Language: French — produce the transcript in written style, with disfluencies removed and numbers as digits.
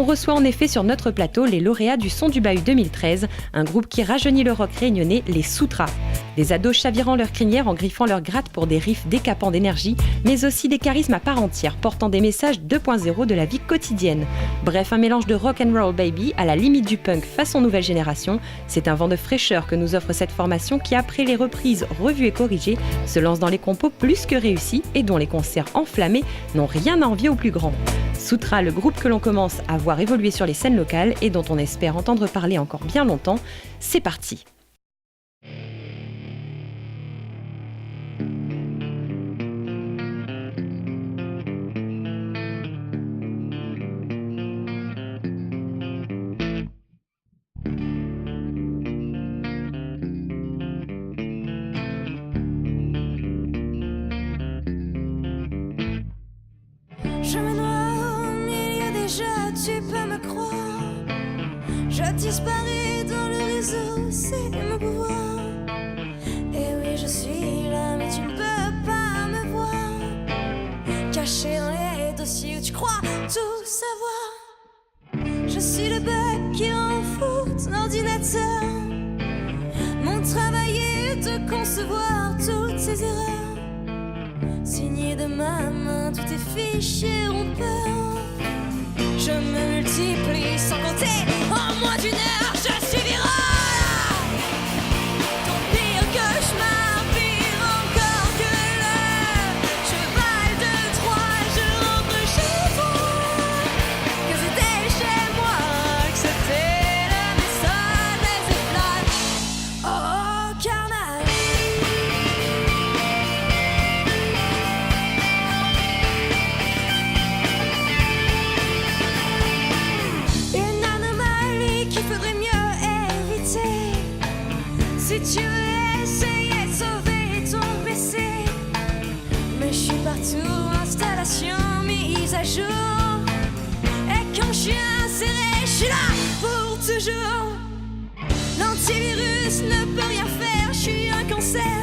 reçoit en effet sur notre plateau les lauréats du Son du Bahut 2013, un groupe qui rajeunit le rock réunionnais, les Soutras. Des ados chavirant leur crinière en griffant leur gratte pour des riffs décapants d'énergie, mais aussi des charismes à part entière, portant des messages 2.0 de la vie quotidienne. Bref, un mélange de rock and roll baby à la limite du punk façon nouvelle génération. C'est un vent de fraîcheur que nous offre cette formation qui, après les reprises revues et corrigées, se lance dans les compos plus que réussis et dont les concerts enflammés n'ont rien à envier aux plus grands. Soutra, le groupe que l'on commence à voir évoluer sur les scènes locales et dont on espère entendre parler encore bien longtemps, c'est parti. Je me noie au milieu des jeux, tu peux me croire. Je disparais dans le réseau, c'est mon pouvoir. Et oui, je suis là, mais tu ne peux pas me voir. Caché dans les dossiers où tu crois tout savoir. Je suis le bug qui rend fou ton ordinateur. Mon travail est de concevoir toutes ces erreurs. Signé de ma main, tous tes fichiers ont peur. Je me multiplie sans compter. En moins d'une heure, je suis virale. Ton pire cauchemar, pire encore que le cheval de Troie. Je rentre chez toi, que c'était chez moi, que c'était la maison des éclats. Oh, carnage. Si tu veux essayer de sauver ton PC, mais je suis partout, installation mise à jour. Et quand je suis inséré, je suis là pour toujours. L'antivirus ne peut rien faire, je suis un cancer.